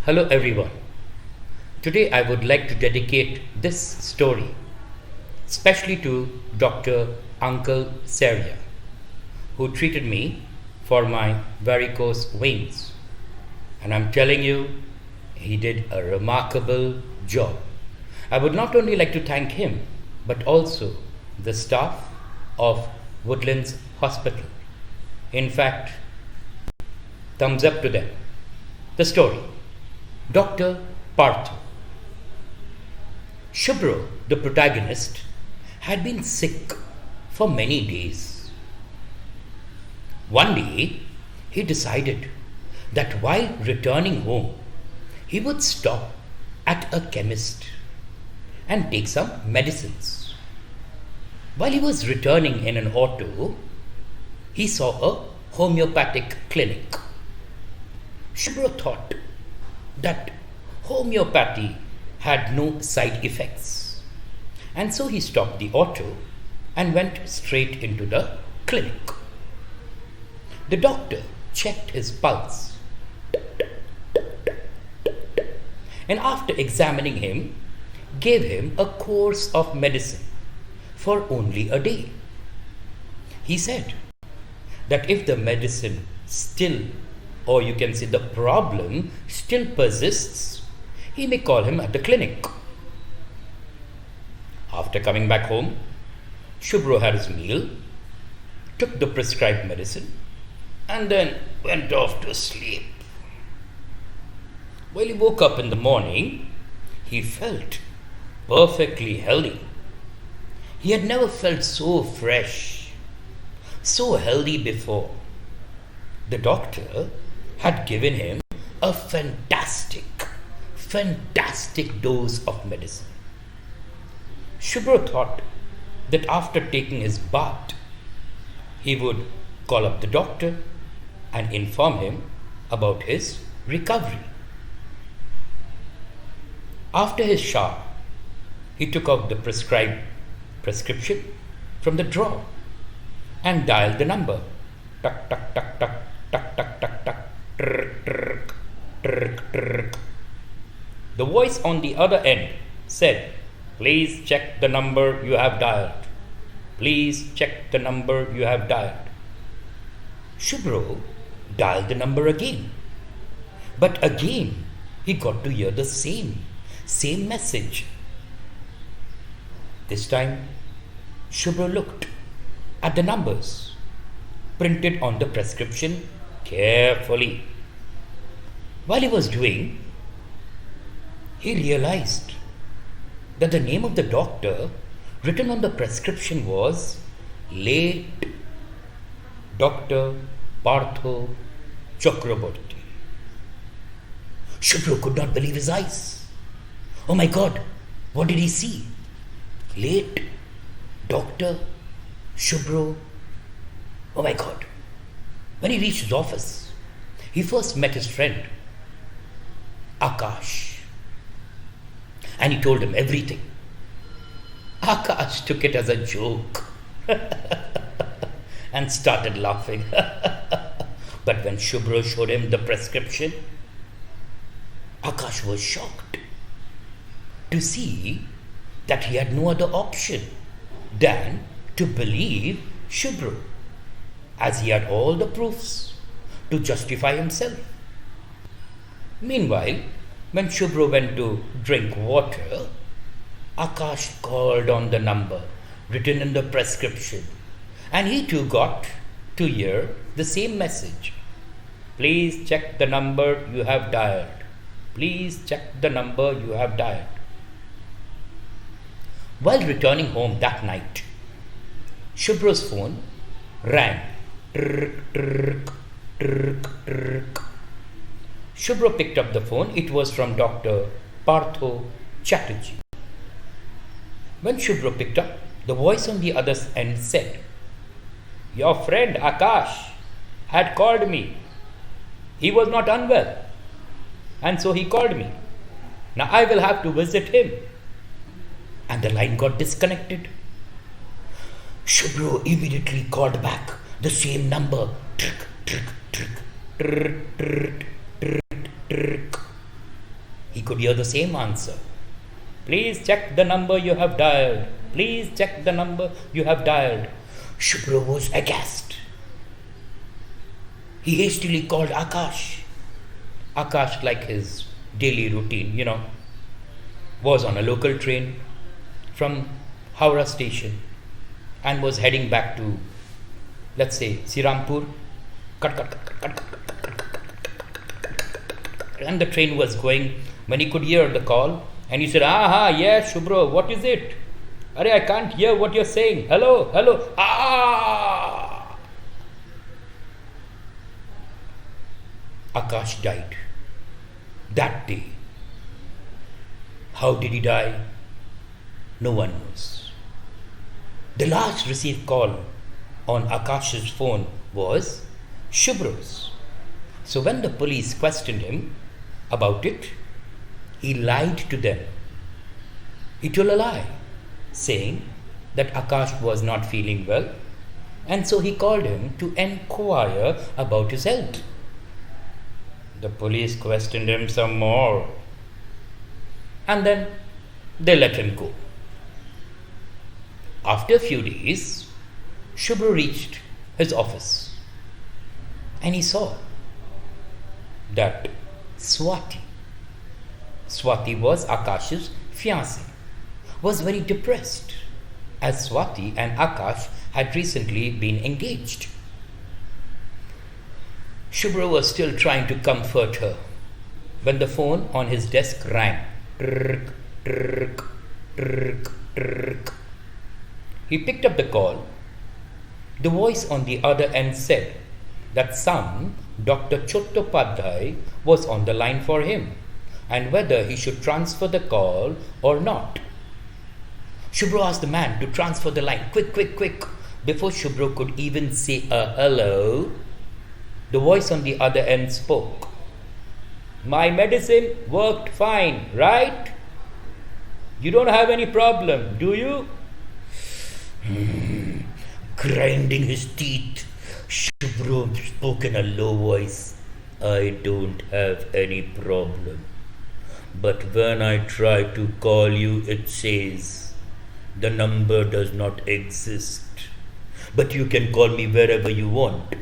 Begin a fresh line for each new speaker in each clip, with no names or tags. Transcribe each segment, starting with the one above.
Hello everyone. Today I would like to dedicate this story especially to Dr. Anklesaria, who treated me for my varicose veins. And I'm telling you, he did a remarkable job. I would not only like to thank him, but also the staff of Woodlands Hospital. In fact, thumbs up to them. The story. Dr. Partha. Shubro, the protagonist, had been sick for many days. One day, he decided that while returning home, he would stop at a chemist and take some medicines. While he was returning in an auto, he saw a homeopathic clinic. Shubro thought that homeopathy had no side effects, and so he stopped the auto and went straight into the clinic. The doctor checked his pulse, and after examining him, gave him a course of medicine for only a day. He said that if the medicine still, or you can say the problem still persists, he may call him at the clinic. After coming back home, Shubro had his meal, took the prescribed medicine, and then went off to sleep. When he woke up in the morning, he felt perfectly healthy. He had never felt so fresh, so healthy before. The doctor had given him a fantastic dose of medicine. Shubro thought that after taking his bath, he would call up the doctor and inform him about his recovery. After his shower, he took out the prescribed prescription from the drawer and dialed the number. Tuck, tuck, tuck, tuck, tuck, tuck, tuck, tuck. Trrk, trrk, trrk, trrk. The voice on the other end said, "Please check the number you have dialed. Please check the number you have dialed." Shubro dialed the number again. But again, he got to hear the same message. This time, Shubro looked at the numbers printed on the prescription carefully. While he was doing, he realized that the name of the doctor written on the prescription was late Dr. Partha Chakraborty. Shubro could not believe his eyes. Oh my God, what did he see? Late Dr. Shubro. Oh my God. When he reached his office, he first met his friend, Akash, and he told him everything. Akash took it as a joke and started laughing. But when Shubro showed him the prescription, Akash was shocked to see that he had no other option than to believe Shubro, as he had all the proofs to justify himself. Meanwhile, when Shubro went to drink water, Akash called on the number written in the prescription, and he too got to hear the same message. Please check the number you have dialed. Please check the number you have dialed. While returning home that night, Shubro's phone rang. Trrk, trrk, trrk, trrk. Shubro picked up the phone. It was from Dr. Partha Chatterjee. When Shubro picked up, the voice on the other end said, "Your friend Akash had called me. He was not unwell, and so he called me. Now I will have to visit him." And the line got disconnected. Shubro immediately called back the same number. Trrk, trrk, trrk, trrk, trrk, trrk, trrk. could hear the same answer. Please check the number you have dialed. Please check the number you have dialed. Shubro was aghast. He hastily called Akash. Akash, like his daily routine, was on a local train from Howrah station and was heading back to, let's say, Sirampur. And the train was going when he could hear the call, and he said, yes, Shubro, what is it? Arey, I can't hear what you're saying. Hello. Akash died that day. How did he die? No one knows. The last received call on Akash's phone was Shubro's. So when the police questioned him about it, he lied to them. He told a lie, saying that Akash was not feeling well, and so he called him to enquire about his health. The police questioned him some more, and then they let him go. After a few days, Shubro reached his office, and he saw that Swati was Akash's fiancée, was very depressed, as Swati and Akash had recently been engaged. Shubro was still trying to comfort her when the phone on his desk rang. He picked up the call. The voice on the other end said that some Dr. Chattopadhyay was on the line for him and whether he should transfer the call or not. Shubro asked the man to transfer the line. Quick. Before Shubro could even say a hello, the voice on the other end spoke. My medicine worked fine, right? You don't have any problem, do you? Grinding his teeth, Shubro spoke in a low voice. I don't have any problem. But when I try to call you, it says the number does not exist. But you can call me wherever you want.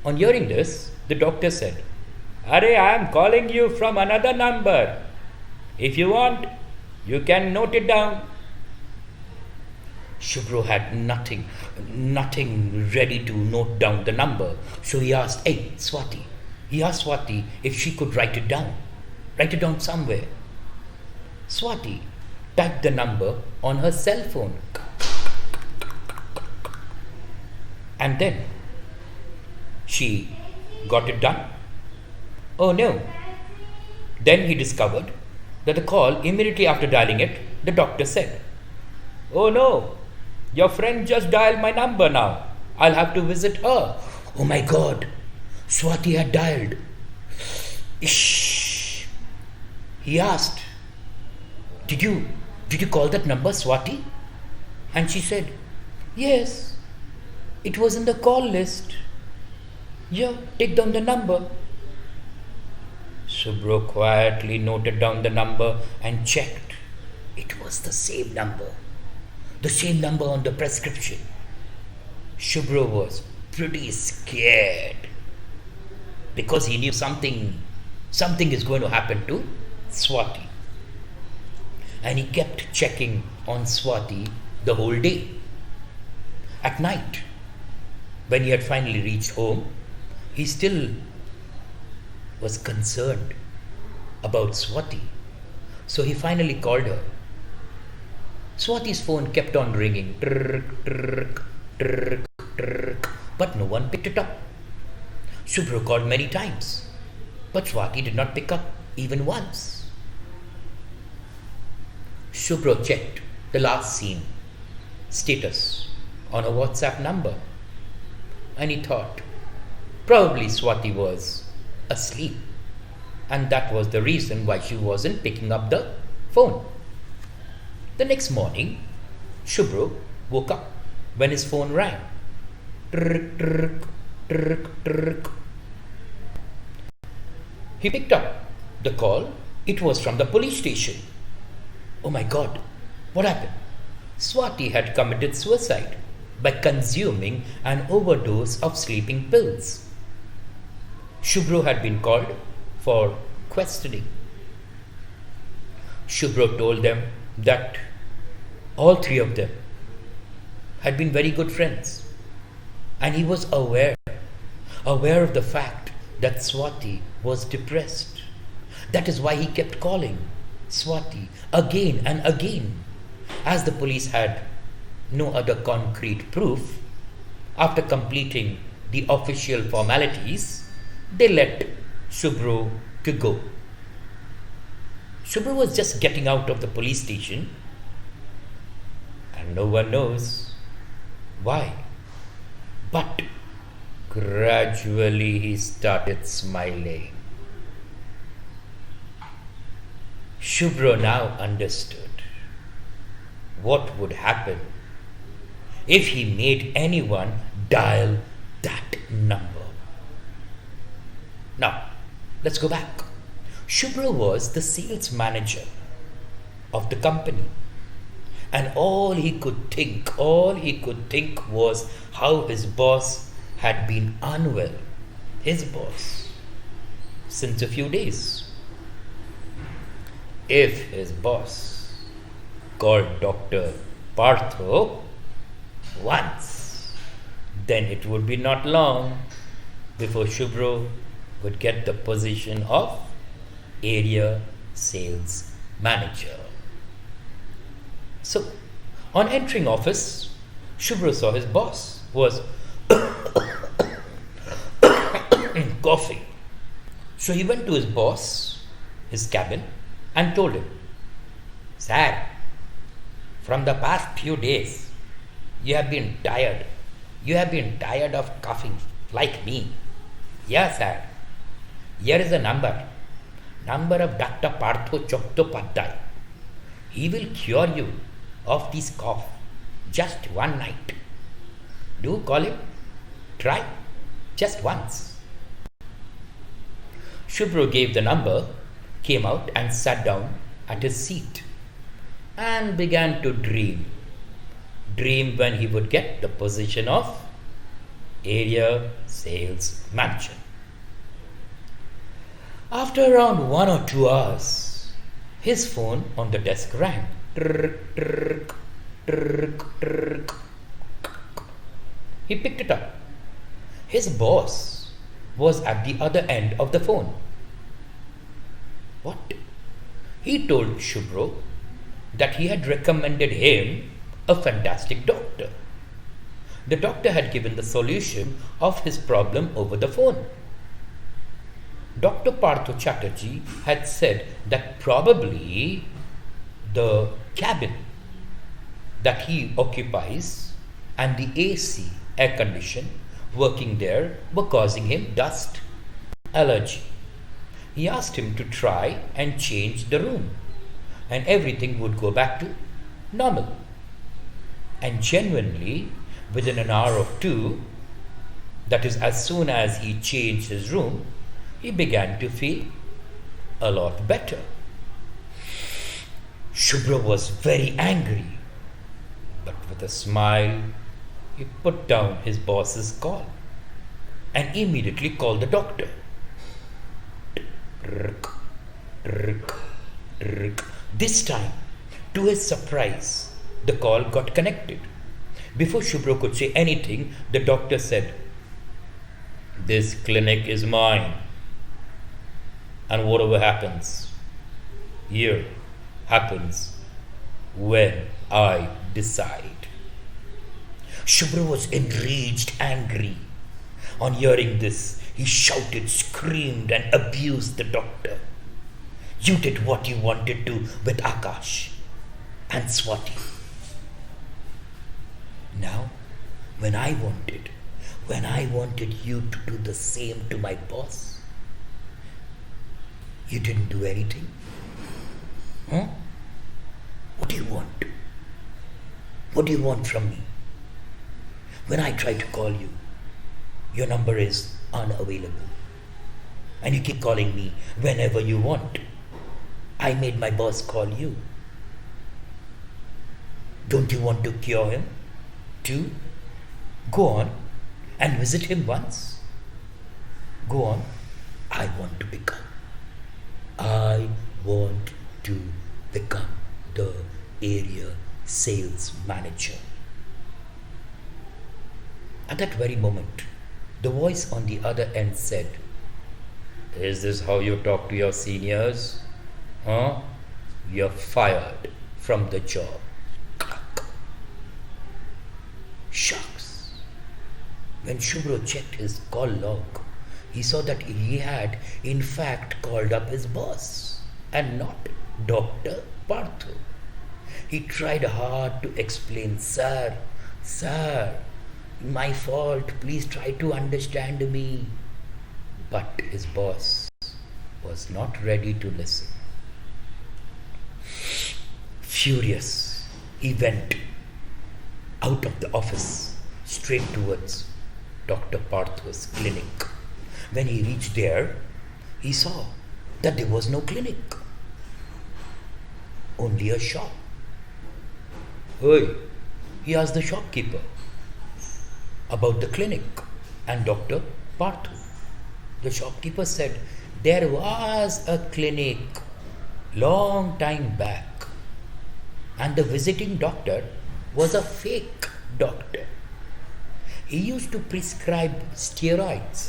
On hearing this, the doctor said, Arey, I am calling you from another number. If you want, you can note it down. Shubro had nothing ready to note down the number. So he asked, Swati. He asked Swati if she could write it down somewhere. Swati typed the number on her cell phone. And then she got it done. Oh no. Then he discovered that the call, immediately after dialing it, the doctor said, Oh no, your friend just dialed my number now. I'll have to visit her. Oh my God, Swati had dialed. Shh. He asked, Did you call that number, Swati? And she said, Yes, it was in the call list. Yeah, take down the number. Shubro quietly noted down the number and checked. It was the same number. The same number on the prescription. Shubro was pretty scared because he knew something is going to happen to Swati. And he kept checking on Swati the whole day. At night, when he had finally reached home, he still was concerned about Swati. So he finally called her. Swati's phone kept on ringing, but no one picked it up. Shubro called many times, but Swati did not pick up even once. Shubro checked the last seen status on a WhatsApp number, and he thought probably Swati was asleep, and that was the reason why she wasn't picking up the phone. The next morning, Shubro woke up when his phone rang. He picked up the call, it was from the police station. Oh my God, what happened? Swati had committed suicide by consuming an overdose of sleeping pills. Shubhro had been called for questioning. Shubhro told them that all three of them had been very good friends, and he was aware of the fact that Swati was depressed. That is why he kept calling Swati again and again. As the police had no other concrete proof, after completing the official formalities, they let Shubhro to go. Shubhro was just getting out of the police station, and no one knows why. But gradually he started smiling. Shubhro now understood what would happen if he made anyone dial that number. Now, let's go back. Shubhro was the sales manager of the company, and all he could think was how his boss had been unwell, his boss, since a few days. If his boss called Dr. Partha once, then it would be not long before Shubhro would get the position of area sales manager. So, on entering office, Shubhro saw his boss was coughing. So he went to his boss, his cabin, and told him, "Sir, from the past few days, you have been tired. You have been tired of coughing like me. Yes, sir. Here is a number of Dr. Partha Chattopadhyay. He will cure you of this cough just one night. Do call him. Try just once." Shubhro gave the number, came out and sat down at his seat and began to dream when he would get the position of area sales manager. After around 1 or 2 hours, his phone on the desk rang. He picked it up. His boss was at the other end of the phone. What? He told Shubhro that he had recommended him a fantastic doctor. The doctor had given the solution of his problem over the phone. Dr. Partha Chatterjee had said that probably the cabin that he occupies and the AC, air condition, working there were causing him dust allergy. He asked him to try and change the room, and everything would go back to normal. And genuinely, within an hour or two, that is, as soon as he changed his room, he began to feel a lot better. Shubhro was very angry, but with a smile, he put down his boss's call and immediately called the doctor. This time, to his surprise, the call got connected. Before Shubhro could say anything, the doctor said, "This clinic is mine, and whatever happens here happens when I decide." Shubhro was enraged, angry. On hearing this, he shouted, screamed, and abused the doctor. "You did what you wanted to with Akash and Swati. Now, when I wanted you to do the same to my boss, you didn't do anything. Huh? What do you want? What do you want from me? When I try to call you, your number is unavailable. And you keep calling me whenever you want. I made my boss call you. Don't you want to cure him too? Go on and visit him once. Go on. I want to become the area sales manager. At that very moment, the voice on the other end said, "Is this how you talk to your seniors? Huh? You're fired from the job." Shucks. When Shubro checked his call log, he saw that he had in fact called up his boss and not Dr. Partha. He tried hard to explain, Sir, my fault, please try to understand me." But his boss was not ready to listen. Furious, he went out of the office straight towards Dr. Partha's clinic. When he reached there, he saw that there was no clinic, only a shop. "Hey," he asked the shopkeeper about the clinic and Dr. Partha. The shopkeeper said, "There was a clinic long time back, and the visiting doctor was a fake doctor. He used to prescribe steroids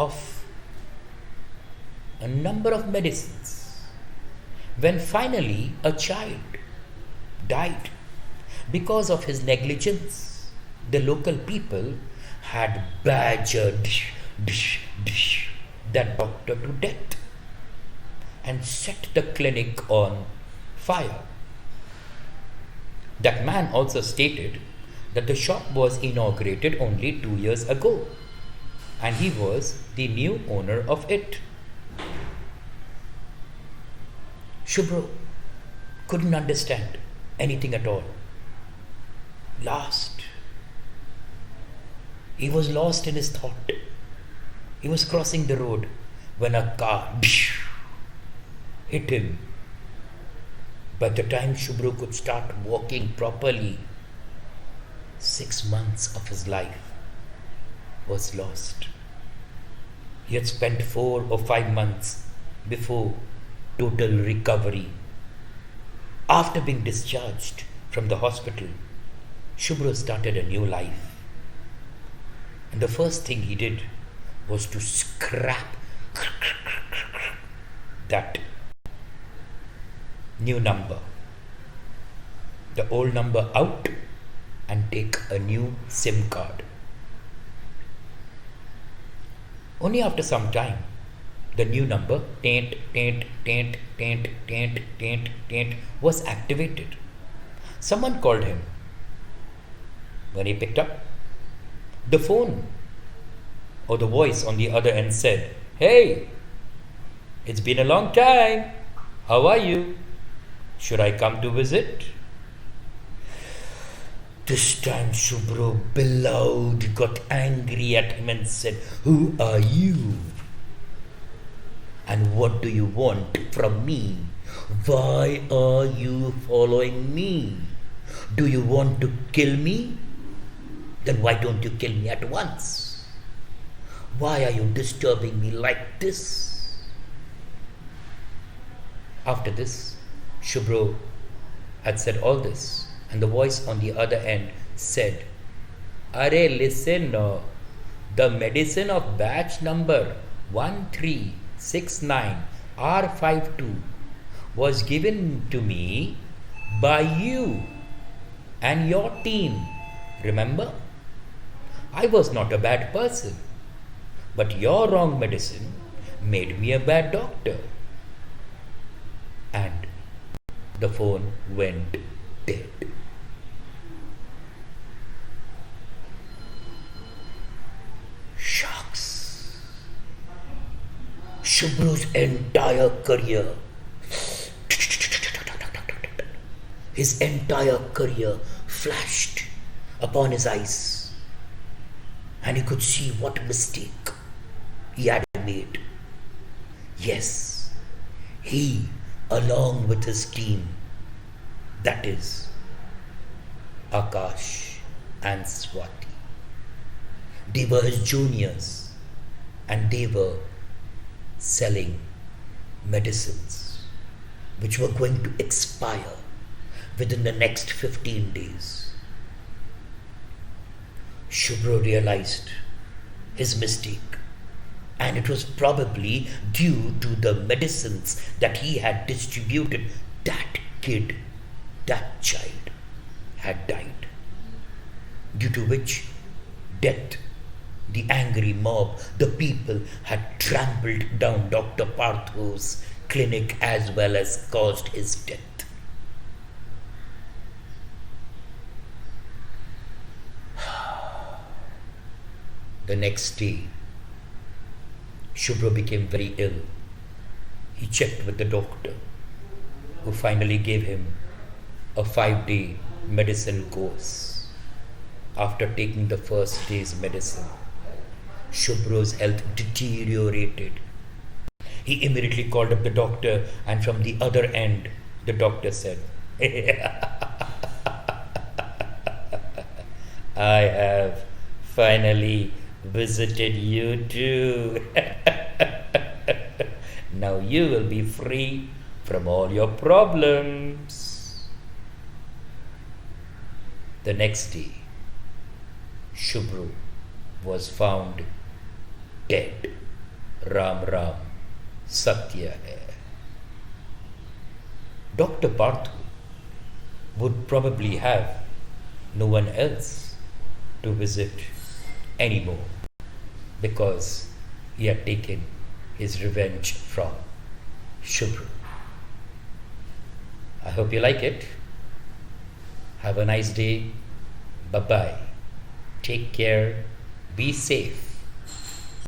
of a number of medicines. When finally a child died because of his negligence, the local people had badgered that doctor to death and set the clinic on fire." That man also stated that the shop was inaugurated only 2 years ago and he was the new owner of it. Shubro couldn't understand anything at all. He was lost in his thought. He was crossing the road when a car hit him. By the time Shubro could start walking properly, 6 months of his life was lost. He had spent 4 or 5 months before total recovery. After being discharged from the hospital, Shubro started a new life. And the first thing he did was to scrap that new number, the old number out, and take a new SIM card. Only after some time, the new number was activated. Someone called him. When he picked up the phone, or the voice on the other end said, "Hey, it's been a long time. How are you? Should I come to visit?" This time Shubro bellowed, got angry at him and said, "Who are you? And what do you want from me? Why are you following me? Do you want to kill me? Then why don't you kill me at once? Why are you disturbing me like this?" After this, Shubro had said all this, and the voice on the other end said, "Are, listen, the medicine of batch number 1369 R52 was given to me by you and your team. Remember? I was not a bad person, but your wrong medicine made me a bad doctor." And the phone went dead. Shucks. Shubro's entire career, his entire career flashed upon his eyes, and he could see what mistake he had made. Yes, he, along with his team, that is, Akash and Swati, they were his juniors and they were selling medicines which were going to expire within the next 15 days. Shubro realized his mistake, and it was probably due to the medicines that he had distributed. That kid, that child, had died, due to which death, the angry mob, the people had trampled down Dr. Partha's clinic as well as caused his death. The next day, Shubro became very ill. He checked with the doctor, who finally gave him a 5-day medicine course. After taking the first day's medicine, Shubro's health deteriorated. He immediately called up the doctor, and from the other end, the doctor said, I have finally visited you too. Now you will be free from all your problems. The next day, Shubro was found dead. Ram Ram, Satya hai. Dr. Partha would probably have no one else to visit anymore, because he had taken his revenge from Shubro. I hope you like it. Have a nice day. Bye-bye. Take care. Be safe.